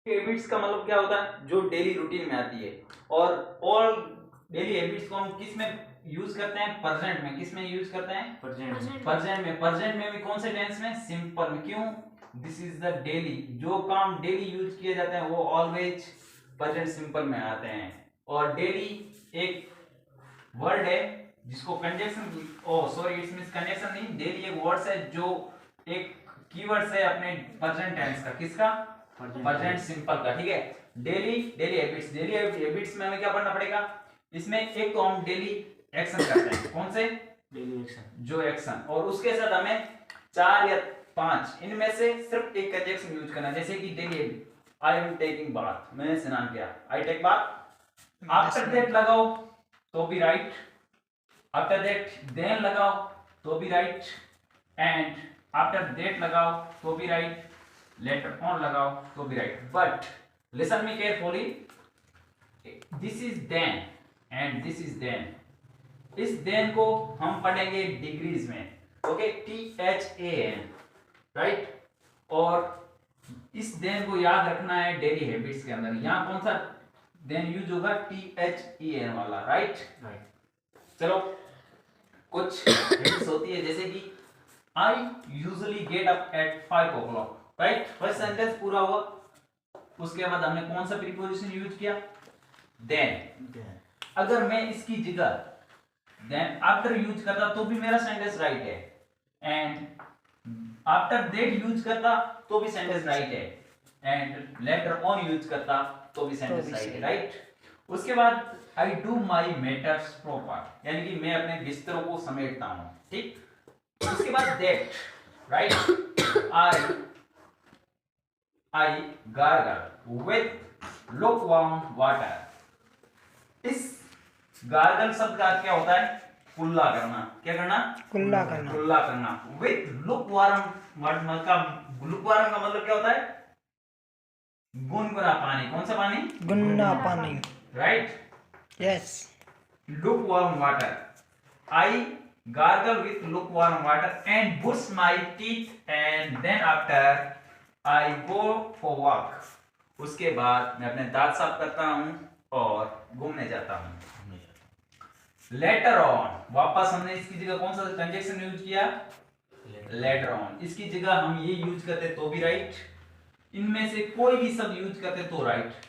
Habits का मतलब क्या होता है, जो डेली रूटीन में आती है। और ऑल डेली हैबिट्स को हम किस में यूज करते हैं, प्रेजेंट में। किस में यूज करते हैं, प्रेजेंट में भी कौन से टेंस में, सिंपल में। क्यों, दिस इज द डेली, जो काम डेली यूज किए जाते हैं वो ऑलवेज प्रेजेंट सिंपल में आते हैं। और डेली एक वर्ड है जिसको conjunction, oh sorry it's means conjunction नहीं, डेली एक वर्ड्स है जो एक कीवर्ड्स है अपने प्रेजेंट टेंस का। किसका, प्रेजेंट सिंपल का। ठीक है, daily daily habits, daily habits में हमें क्या पढ़ना पड़ेगा, इसमें एक तो हम डेली एक्शन करते हैं, कौन से, डेली एक्शन, जो एक्शन, और उसके साथ हमें 4 या 5 इनमें से सिर्फ एक कंजक्शन यूज करना है। जैसे कि daily I am taking bath, मैंने स्नान किया, I take bath. After that लगाओ तो भी राइट, आफ्टर दैट देन लगाओ तो भी राइट, एंड आफ्टर दैट लगाओ तो भी राइट, लेटर ऑन लगाओ तो भी right. But listen me carefully, this is then and this is then. इस देन को हम पढ़ेंगे डिग्रीज में, ओके, THAN, राइट। और इस देन को याद रखना है डेली हैबिट्स के अंदर। यहां कौन सा देन यूज होगा, THEN वाला, राइट। चलो, कुछ हैबिट्स होती है जैसे कि I usually get up at 5 o'clock, right. First sentence पूरा हुआ, उसके बाद हमने कौन सा प्रीपोजिशन यूज किया, देन। अगर मैं इसकी जगह देन आफ्टर यूज करता तो भी मेरा सेंटेंस राइट है, एंड आफ्टर दैट यूज करता तो भी सेंटेंस राइट है, एंड लेटर ऑन यूज करता तो भी सेंटेंस राइट है, राइट। उसके बाद I do my matters proper, यानी कि मैं अपने बिस्तरों को समेटता हूं, ठीक। उसके बाद that, right. I gargle with lukewarm water. इस गार्गल शब्द का क्या होता है, कुल्ला करना। क्या करना, कुल्ला करना। कुल्ला करना। विथ लुकवार्म वाटर का, लुकवार्म का मतलब क्या होता है, गुनगुना पानी। कौन सा पानी, गुनगुना पानी, right. Yes. lukewarm water. I gargle with lukewarm water and brush my teeth, and then after I go for walk. उसके बाद मैं अपने दांत साफ करता हूँ और घूमने जाता हूँ। लेटर ऑन, वापस हमने इसकी जगह कौन सा कंजक्शन यूज किया, लेटर ऑन। इसकी जगह हम ये यूज करते तो भी राइट, इनमें से कोई भी शब्द यूज करते तो right.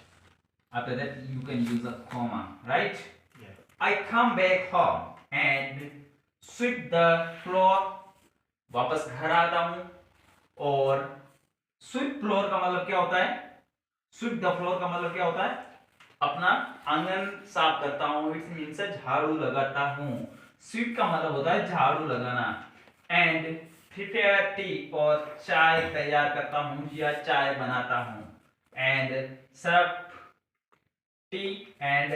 After that you can use a comma, right? Yeah. I come back home and sweep the floor. वापस घर आता हूं, और sweep floor का मतलब क्या होता है, sweep the floor का मतलब क्या होता है, अपना आंगन साफ करता हूं। इट मीन्स झाड़ू लगाता हूं। sweep का मतलब होता है झाड़ू लगाना। and prepare tea, और चाय तैयार करता हूं या चाय बनाता हूं। and serve T and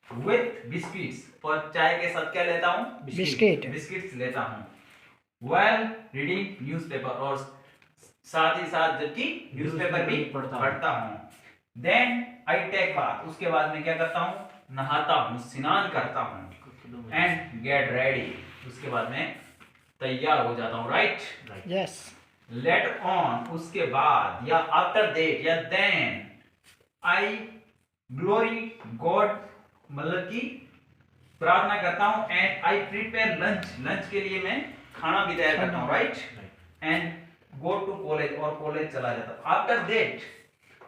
with biscuits, और चाय के साथ क्या लेता हूँ, बिस्किट, बिस्किट्स लेता हूँ। वेल रीडिंग न्यूज़पेपर, और साथ ही साथ जबकि न्यूज़पेपर भी पढ़ता हूँ। देन आई टेक बाथ, उसके बाद मैं क्या करता हूँ, नहाता हूँ, स्नान करता हूँ। एंड गेट रेडी, उसके बाद मैं तैयार हो जाता हूँ, राइट। यस। लेट ऑन, उसके बाद, या आफ्टर दैट, या देन आई ग्लोरी गॉड, मतलब कि प्रार्थना करता हूं। And I prepare lunch, lunch के लिए मैं खाना भी तैयार करता हूं, right. And go to college, और कॉलेज चला जाता हूं। After that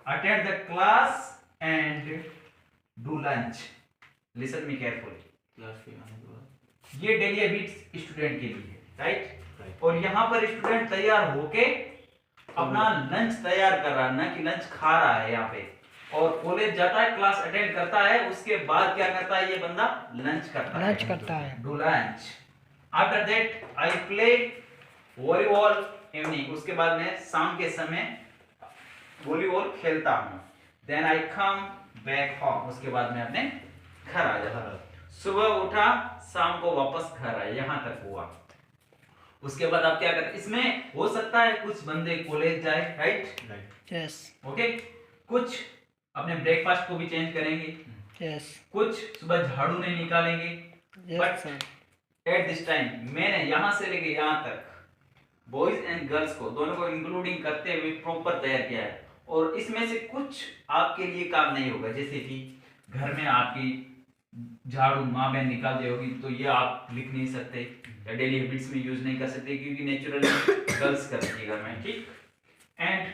attend the class and do lunch. Listen me carefully, class के आने के बाद ये डेली हैबिट्स स्टूडेंट के लिए है, राइट। और यहां पर स्टूडेंट तैयार होके अपना लंच तैयार कर रहा है, ना कि लंच खा रहा है यहाँ पे। और कॉलेज जाता है, क्लास अटेंड करता है, उसके बाद क्या करता है ये बंदा, लंच करता है, do lunch. After that I play volleyball evening, उसके बाद मैं शाम के समय वॉलीबॉल खेलता हूँ। Then I come back home, उसके बाद मैं अपने घर आ जाता हूँ। सुबह उठा, शाम को वापस घर आया, यहाँ तक हुआ। उसके बाद आप क्या करते, इसमें हो सकता है कुछ बंदे कॉलेज जाए, राइट, यस, ओके। कुछ अपने ब्रेकफास्ट को भी चेंज करेंगे, यस, कुछ सुबह झाड़ू नहीं निकालेंगे। यस। एट दिस टाइम मैंने यहां से लेके यहां तक बॉयज एंड गर्ल्स को, दोनों को इंक्लूडिंग करते हुए प्रॉपर तैयार किया है। और इसमें से कुछ आपके लिए काम नहीं होगा, जैसे कि घर में आपकी झाड़ू माँ बहन निकाल दी होगी तो ये आप लिख नहीं सकते या डेली हैबिट्स में यूज नहीं कर सकते क्योंकि नेचुरली गर्ल्स करती है घर में, ठीक। एंड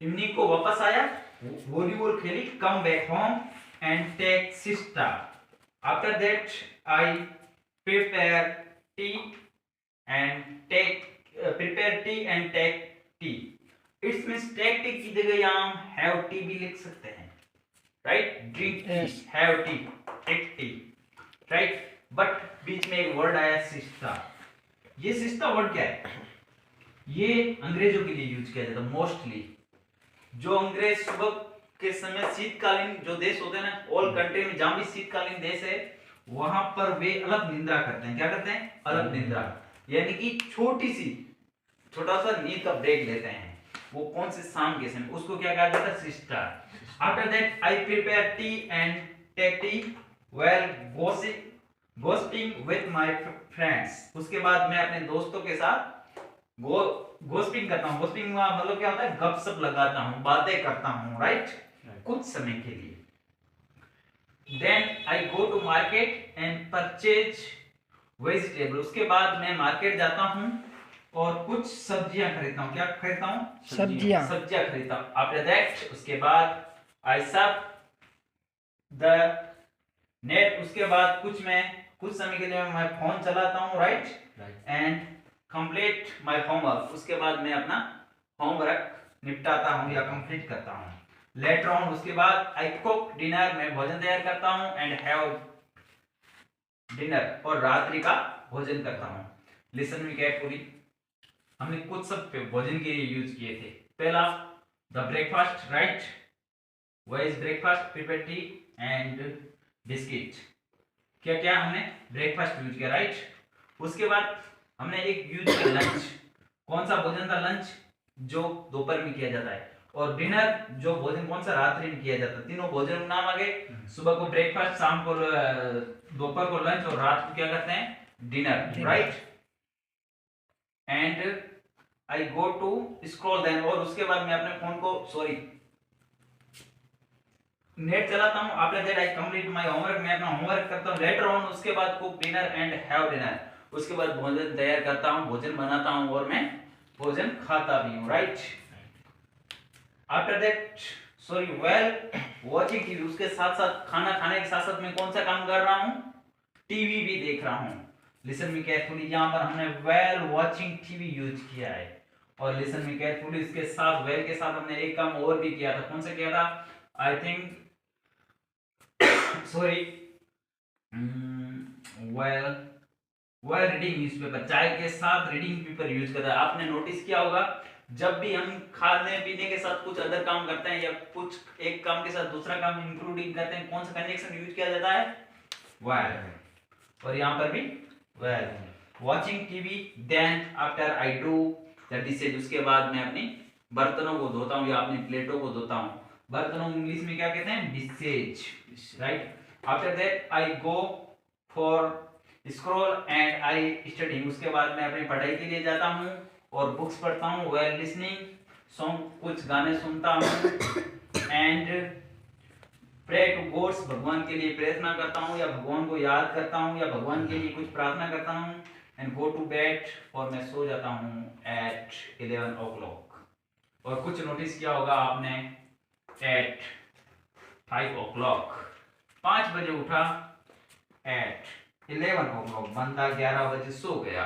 इवनिंग को वापस आया, वॉलीबॉल खेली, come back home and take siesta. After that I prepare tea and take prepare tea and take tea. It's means take tea की जगह यहाँ हम हैव टी भी लिख सकते हैं, right. Drink tea, Yes. Have tea, take tea, right. But बीच में एक वर्ड आया सिस्टा। ये सिस्टा वर्ड क्या है? ये अंग्रेजों के लिए यूज किया जाता है मोस्टली। जो अंग्रेज सुबह के समय शीतकालीन जो देश होते हैं ना, ऑल कंट्री में जहां भी शीतकालीन देश है वहां पर वे अलग निद्रा करते हैं। क्या करते हैं? अलग निद्रा, यानी कि छोटा सा नींद का ब्रेक लेते हैं। वो कौन से? शाम के समय, उसको क्या कहा जाता है? सिस्टा। After that I prepare tea and take tea well gossiping with my friends. उसके बाद मैं अपने दोस्तों के साथ गोसिपिंग करता हूँ। गोसिपिंग का मतलब क्या होता है? गपशप लगाता हूँ, बातें करता हूँ, राइट, कुछ समय के लिए। Then I go to market and purchase vegetable. उसके बाद मैं मार्केट जाता हूँ और कुछ सब्जियां खरीदता हूँ। क्या खरीदता हूँ? सब्जियां। सब्जियां खरीदता हूँ। आफ्टर दैट उसके बाद आई सर्फ द नेट। उसके बाद कुछ समय के लिए मैं फोन चलाता हूँ, right, and complete my homework. उसके बाद मैं अपना होमवर्क निपटाता हूँ या कंप्लीट करता हूँ। लेटर ऑन उसके बाद आई कुक डिनर, मैं भोजन तैयार करता हूँ, एंड हैव डिनर, और रात्रि का भोजन करता हूँ। Listen me carefully. हमने कुछ सब भोजन के लिए यूज किए थे। पहला the breakfast, right, what is breakfast? Prepare tea and biscuit. क्या क्या हमने ब्रेकफास्ट यूज किया, राइट। उसके बाद हमने एक यूज किया लंच। कौन सा भोजन था? लंच, जो दोपहर में किया जाता है, और डिनर जो भोजन कौन सा? रात्रि में किया जाता है। तीनों भोजन के नाम आ गए। सुबह को ब्रेकफास्ट, शाम को दोपहर को लंच, और रात को क्या करते हैं? Dinner, right. And I go to scroll then, और उसके बाद मैं अपने फोन को नेट चलाता हूँ। After that I complete my homework, मैं अपना होमवर्क करता हूँ। लेटर ऑन उसके बाद cook dinner and have dinner. उसके बाद भोजन तैयार करता हूँ, भोजन बनाता हूँ, और मैं भोजन खाता भी हूँ, right. After that well watching TV. उसके साथ साथ खाना खाने के साथ साथ मैं कौन सा काम कर रहा हूँ? टीवी भी देख रहा हूँ। Listen me carefully. यहाँ पर हमने वेल वॉचिंग टीवी यूज किया है, और लिसन मी केयरफुली इसके साथ वेल के साथ हमने एक काम और भी किया था। कौन सा किया था? I think well reading newspaper. चाय के साथ रीडिंग पेपर यूज करता है। आपने नोटिस किया होगा जब भी हम खाने पीने के साथ कुछ अदर काम करते हैं या कुछ एक काम के साथ दूसरा काम इंक्लूडिंग करते हैं, कौन सा कंजक्शन यूज किया जाता है? वेल। और यहाँ पर भी well. Watching TV, then after I do the dishes. उसके बाद मैं अपनी बर्तनों को धोता हूँ या अपनी प्लेटों को धोता हूँ। बर्तनों को इंग्लिश में क्या कहते हैं? Dishes, right. After that I go for scroll and I study. उसके बाद मैं अपनी पढ़ाई के लिए जाता हूँ और बुक्स पढ़ता हूँ। वेल लिसनिंग सॉन्ग, कुछ गाने सुनता हूँ, एंड प्रे टू गॉड्स, भगवान के लिए प्रार्थना करता हूँ या भगवान को याद करता हूँ या भगवान के लिए कुछ प्रार्थना करता हूँ, एंड गो टू बेड, और मैं सो जाता हूँ एट 11 o'clock। और कुछ नोटिस किया होगा आपने, एट 5 o'clock, 5 बजे उठा, एट 11 o'clock बंदा 11 बजे सो गया।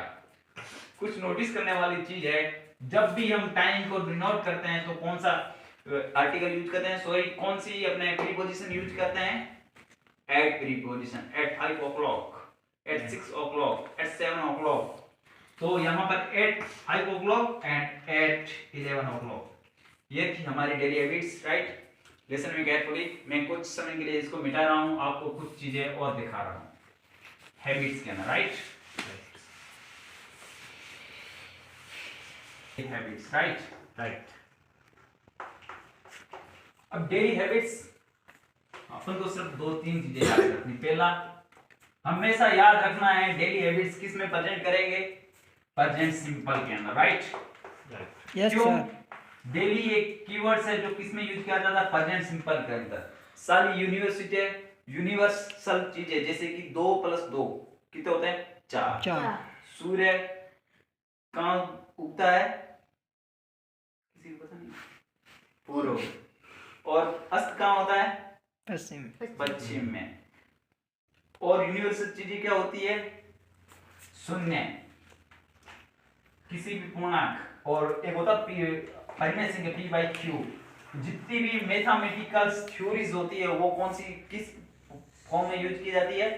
कुछ नोटिस करने वाली चीज है, जब भी हम टाइम को डिनोट करते हैं तो कौन सा आर्टिकल यूज करते हैं? कौन सी अपने प्रीपोजिशन यूज करते हैं? At preposition. At 5 o'clock, at 6 o'clock, at 7 o'clock। तो यहाँ पर eight 5 o'clock and eight 11 o'clock। ये थी हमारी daily habits, right. Listen me carefully. मैं कुछ समय के लिए इसको मिटा रहा हूँ, आपको कुछ चीजें और दिखा रहा हूँ हैबिट्स के अंदर, राइट। Habits, right. अब डेली हैबिट्स अपन को सिर्फ 2-3 चीजें याद रखनी। पहला, हमेशा याद रखना है डेली हैबिट्स किस में प्रेजेंट करेंगे? प्रेजेंट सिंपल के अंदर, राइट। यस क्यों? सर। डेली एक कीवर्ड है जो किसमें यूज किया जाता है, प्रेजेंट सिंपल के अंदर। सारी यूनिवर्सिटी यूनिवर्सल चीजें जैसे कि 2 + 2 कितने होते हैं, 4। चार। सूर्य कहाँ उगता है, किसी को पता नहीं, पूर्व। और अस्त कहाँ होता है, पश्चिम। पश्चिम में। और यूनिवर्सल चीजें क्या होती है, शून्य, किसी भी पूर्णांक। और एक होता परिमेय संख्या p/q। जितनी भी मैथमेटिकल थ्योरीज होती है वो कौन सी किस फॉर्म में यूज की जाती है,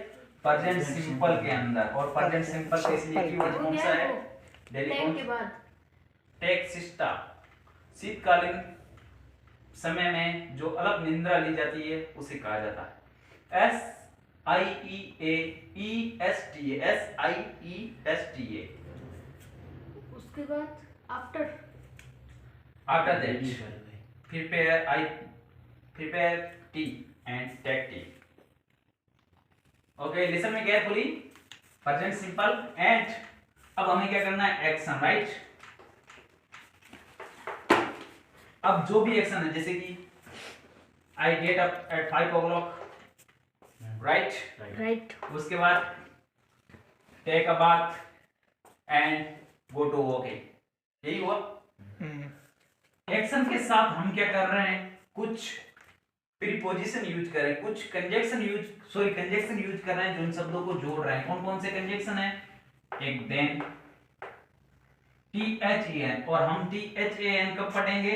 प्रेजेंट सिंपल के अंदर। और प्रेजेंट सिंपल का इसलिए कीवर्ड कौन सा है, डेली टेक के बाद टेक सिस्टा। शीतकालीन समय में जो अलग निंद्रा ली जाती है उसे कहा जाता है SIEAESTA। उसके बाद आफ्टर आफ्टर डेली दैट कर दे। prepare tea and take tea. Okay, listen me carefully. Present simple and अब हमें क्या करना है, एक्शन, राइट। अब जो भी एक्शन है जैसे कि I get up at 5 o'clock, right. Right उसके बाद take a bath and go to walking, यही हुआ। एक्शन के साथ हम क्या कर रहे हैं, कुछ प्रीपोजिशन यूज कर रहे हैं, कुछ कंजक्शन यूज कर रहे हैं जो इन शब्दों को जोड़ रहे हैं। कौन कौन से कंजक्शन है, एक देन, THEN। और हम THEN कब पढ़ेंगे,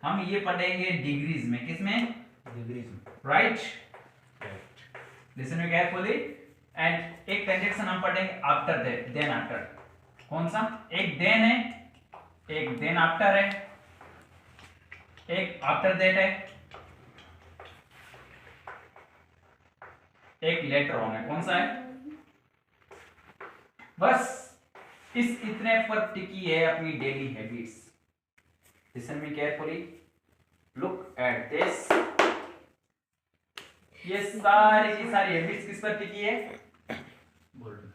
हम ये पढ़ेंगे डिग्रीज में, किसमें, डिग्रीज में, right. Right. Listen me carefully. And एक कंजक्शन हम पढ़ेंगे आफ्टर दैट, देन आफ्टर। कौन सा, एक देन है, एक देन आफ्टर है, एक आफ्टर दैट है, एक लेटर ऑन है। कौन सा है, बस इस इतने पर टिकी है अपनी daily habits. Listen me carefully, look at this. ये सारी की सारी हैबिट्स किस पर टिकी है, बोल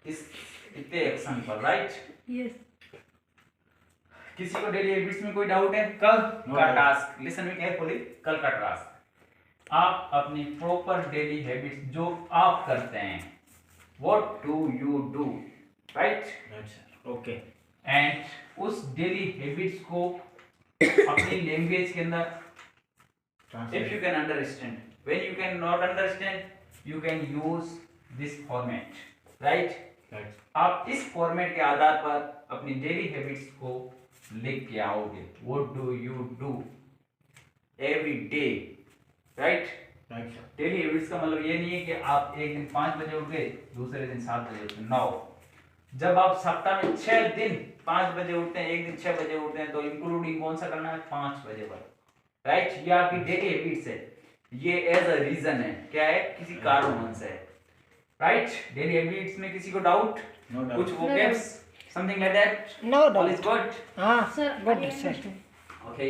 इस इतने एक्शन पर, राइट। यस किसी को डेली हैबिट्स में कोई डाउट है, कल No का doubt. Task, listen me carefully, कल का टास्क आप अपनी प्रॉपर डेली हैबिट्स जो आप करते हैं, what do you do, right. Right sir, okay. And उस डेली हैबिट्स को अपनी लैंग्वेज के अंदर, if you can understand, when you can not understand you can use this format, right। Right. आप इस फॉर्मेट के आधार पर अपनी डेली हैबिट्स को लिख के आओगे, what do you do every day, right। Right sir. Daily habits का मतलब ये नहीं है कि आप एक दिन 5 बजे उठ गए, दूसरे दिन 7 बजे उठ गए, नो। जब आप सप्ताह में 6 दिन 5 बजे उठते हैं, एक दिन 6 बजे उठते हैं, तो इंक्लूडिंग कौन सा करना है, 5 बजे पर, राइट। ये आपकी डेली हैबिट्स है, ये एज अ रीजन है, क्या है, किसी कारण से है, राइट। डेली हैबिट्स में किसी को डाउट, नो कुछ doubt. Vocabs, something like that, know all is doubt. Good. हाँ सर गुड सर।